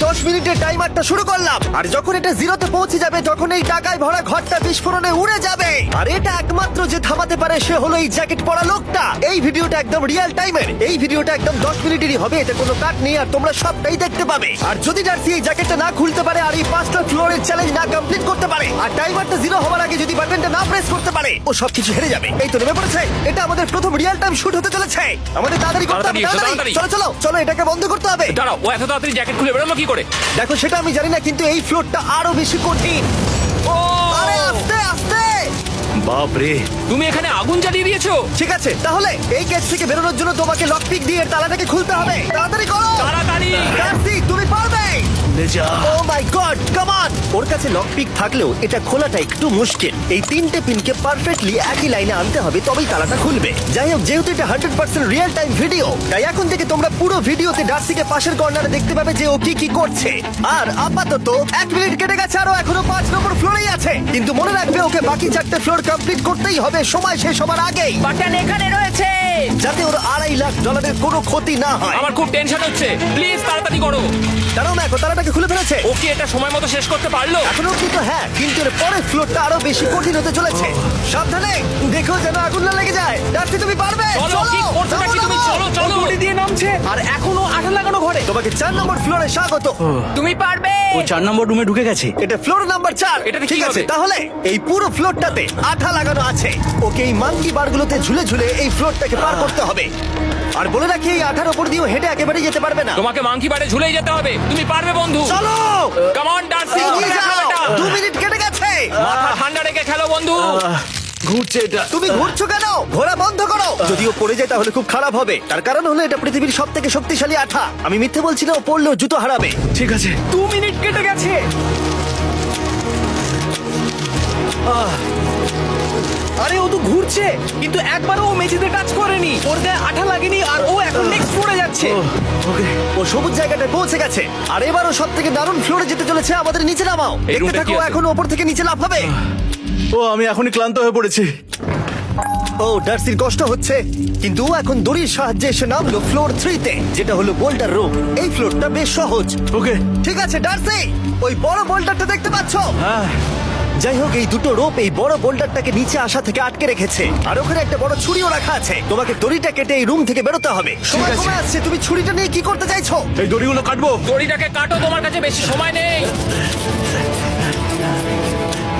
10 মিনিটের টাইমারটা শুরু করলাম, আর যখন এটা জিরোতে পৌঁছে যাবে তখন এই টাকায় ভরা ঘরটা বিস্ফোরণে উড়ে যাবে। আর এটা একমাত্র যে থামাতে পারে সে হলো এই জ্যাকেট পরা লোকটা। এই ভিডিওটা একদম রিয়েল টাইমের, এই ভিডিওটা একদম 10 মিনিটেরই হবে, এতে কোনো কাট নেই আর তোমরা সবটাই দেখতে পাবে। আর যদি ডার্সি এই জ্যাকেটটা না খুলতে পারে আর এই 5টা ফ্লোরের চ্যালেঞ্জ না কমপ্লিট করতে পারে আর টাইমারটা জিরো হওয়ার আগে যদি বাটনটা না প্রেস করতে পারে, ও সবকিছু হেরে যাবে। এই তো নেমে পড়েছে, এটা আমাদের প্রথম রিয়েল টাইম শুট হতে চলেছে। আমাদের তাড়াতাড়ি করতে হবে, তাড়াতাড়ি। চলো চলো চলো, এটাকে বন্ধ করতে হবে। দাঁড়াও, ও এত তাড়াতাড়ি জ্যাকেট খুলে বেরোলো কি করে? দেখো সেটা আমি জানি না, কিন্তু এই ফ্লোরটা আরো বেশি কঠিন। ও আরে আস্তে আস্তে। বাপরে, তুমি এখানে আগুন জ্বালিয়ে দিয়েছো। ঠিক আছে, তাহলে এই গেট থেকে বেরোনোর জন্য তোমাকে লকপিক দিয়ে এর তালাটাকে খুলতে হবে। তাড়াতাড়ি করো তাড়াতাড়ি। ডার্সি, তুমি পারবে। যা ও মাই গড, কাম অন। ওর কাছে লকপিক থাকলেও এটা খোলাটা একটু মুশকিল। এই 3টে পিনকে পারফেক্টলি একই লাইনে আনতে হবে, তবেই তালাটা খুলবে। যাই হোক, যেহেতু এটা 100% রিয়েল টাইম ভিডিও, তাই এখন থেকে তোমরা পুরো ভিডিওতে ডার্সিকে পাশের কর্নারে দেখতে পাবে যে ও কি কি করছে। আর আপাতত 1 মিনিট কেটে গেছে, আরো এখনো 5 নম্বর ফ্লোরেই আছে। কিন্তু মনে রাখবে ওকে বাকি 4টে ফ্লোর কমপ্লিট করতেই হবে সময় শেষ হবার আগেই, বাটন এখানে রয়েছে। যাতে ওর $2.5 লাখ কোনো ক্ষতি না হয়। আমার খুব টেনশন হচ্ছে, প্লিজ তাড়াতাড়ি করো। কারণ দেখো তালাটাকে খুলে ফেলেছে। ও কি এটা সময় মতো শেষ করতে পারলো? এখনো কিন্তু হ্যাঁ, কিন্তু এর পরের ফ্লোরটা আরো বেশি কঠিন হতে চলেছে। সাবধানে, দেখো যেন আগুন না লেগে যায়। ডার্সি, তুমি পারবে। চলো, কি করছো নাকি তুমি? চলো চলো। গুলি দিয়ে নামছে আর এখনো আঠা লাগানো ঘরে। তোমাকে 4 নম্বর ফ্লোরে স্বাগত। তুমি পারবে। ও 4 নম্বর রুমে ঢুকে গেছে। এটা ফ্লোর নাম্বার 4। এটাতে ঠিক কি আছে, হবে? তাহলে এই পুরো ফ্লোরটাতে আঠা লাগানো আছে। ওকে এই মাঙ্কি বারগুলোতে ঝুলে ঝুলে এই ফ্লোরটাকে পার করতে হবে। আর বলে রাখি, এই আঠার উপর দিয়েও হেঁটে একেবারে যেতে পারবে না। তোমাকে মাংকি বারে ঝুলেই যেতে হবে। তুমি পারবে বন্ধু। চলো, কাম অন ডার্সি, এগিয়ে দেখো যাও। এটা। 2 মিনিট কেটে গেছে। মাথা ঠান্ডা রেখে খেলো বন্ধু। ঘুরছে এটা। তুমি ঘুরছো কেন? ঘোরা বন্ধ করো। যদিও পড়ে যায় তাহলে খুব খারাপ হবে, তার কারণ হলো এটা পৃথিবীর সবথেকে শক্তিশালী আঠা। আমি মিথ্যে বলছি না, ও পড়লেও জুতো হারাবে। ঠিক আছে। 2 মিনিট কেটে গেছে। আরে ও তো ঘুরছে, কিন্তু একবারও ও মেঝেতে টাচ করেনি। ওর গায়ে আঠা লাগেনি আর ও এখন নেক্সট ফ্লোরে যাচ্ছে। ওকে, ও সবুজ জায়গাটায় পৌঁছে গেছে। আর এবারও সব থেকে দারুণ ফ্লোরে যেতে চলেছে। আমাদের নিচে নামাও। এই দেখতে রুমটা থাকো, কি আছে? এখন ওপর থেকে নিচে লাফাবে। ও আমি এখনই ক্লান্ত হয়ে পড়েছি। ও ডার্সির কষ্ট হচ্ছে, কিন্তু ও এখন দড়ির সাহায্যে এসে নামলো ফ্লোর 3-তে, যেটা হলো বোল্টার রুম। এই ফ্লোরটা বেশ সহজ। ওকে। ঠিক আছে ডার্সি, ওই বড় বোল্ডারটা দেখতে পাচ্ছো? হ্যাঁ। যাই হোক, এই দুটো রোপ এই বড় বোল্ডারটাকে নিচে আসা থেকে আটকে রেখেছে। আর ওখানে একটা বড় ছুরিও রাখা আছে। তোমাকে দড়িটা কেটে এই রুম থেকে বেরোতে হবে। সময় আছে। কমে আসছে, তুমি ছুরিটা নিয়ে কি করতে চাইছো? এই দড়িগুলো কাটবো। দড়িটাকে কাটো, তোমার কাছে বেশি সময় নেই।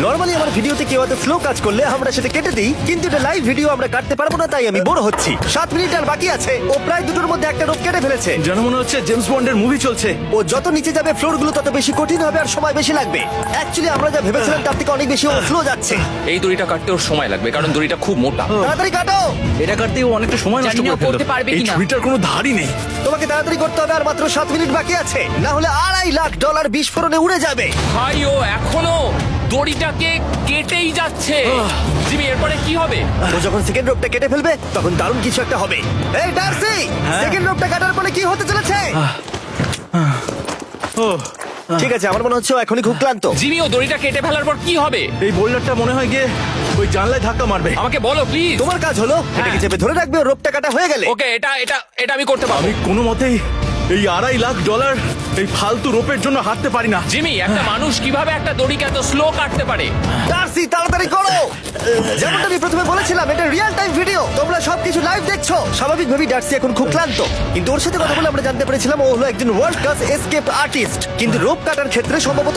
নরমালি আমার ভিডিওতে কেউ এত স্লো কাজ করলে আমরা সেটা কেটে দিই, কিন্তু এটা লাইভ ভিডিও আমরা কাটতে পারবো না, তাই আমি বোর হচ্ছি। 7 মিনিট আর বাকি আছে। ও প্রায় দুটোর মধ্যে একটা রোপ কেটে ফেলেছে। যেন মনে হচ্ছে জেমস বন্ডের মুভি চলছে। ও যত নিচে যাবে ফ্লোরগুলো তত বেশি কঠিন হবে আর সময় বেশি লাগবে। অ্যাকচুয়ালি আমরা যা ভেবেছিলাম তার থেকে অনেক বেশি স্লো যাচ্ছে। এই দড়িটা কাটতে ওর সময় লাগবে, কারণ দড়িটা খুব মোটা। তাড়াতাড়ি কাটো। এটা কাটতে ও অনেকটা সময় নষ্ট জানি না করে ফেললো। করতে পারবে এই কিনা। ছুরিটার কোনো ধারই নেই। তোমাকে তাড়াতাড়ি করতে হবে, আর মাত্র 7 মিনিট বাকি আছে, না হলে $2.5 লাখ বিস্ফোরণে উড়ে যাবে। ভাই ও এখনো দড়িটাকে কেটেই যাচ্ছে। জিমি, এরপরে কি হবে? ও যখন সেকেন্ড রোপটা কেটে ফেলবে তখন দারুণ কিছু একটা হবে। এই ডার্সি, সেকেন্ড রোপটা কাটার পরে কি হতে চলেছে? ও ঠিক আছে, আমার মনে হচ্ছে ও এখনই খুব ক্লান্ত। জিমি, ও দড়িটা কেটে ফেলার পর কি হবে? এই বোল্ডারটা মনে হয় গিয়ে ওই জানলায় ধাক্কা মারবে। আমাকে বলো প্লিজ। তোমার কাজ হলো এটাকে চেপে ধরে রাখবে, ও রোপটা কাটা হয়ে গেলে। ওকে, এটা এটা এটা আমি করতে পারবো। আমি কোনো মতেই এই $2.5 লাখ এই ফালতু রোপের জন্য হাঁটতে পারি না। জিমি, একটা মানুষ কিভাবে একটা দড়িকে এত স্লো কাটতে পারে? ডার্সি, তাড়াতাড়ি করো। যেমনটা আমি প্রথমে বলেছিলাম, এটা রিয়েল টাইম ভিডিও, তোমরা সবকিছু লাইভ দেখছো। স্বাভাবিকভাবেই ডার্সি এখন খুব ক্লান্ত, কিন্তু ওর সাথে কথা বলে আমরা জানতে পেরেছিলাম ও হলো একজন ওয়ার্ল্ড ক্লাস এসকেপ আর্টিস্ট। কিন্তু রোপ কাটার ক্ষেত্রে সম্ভবত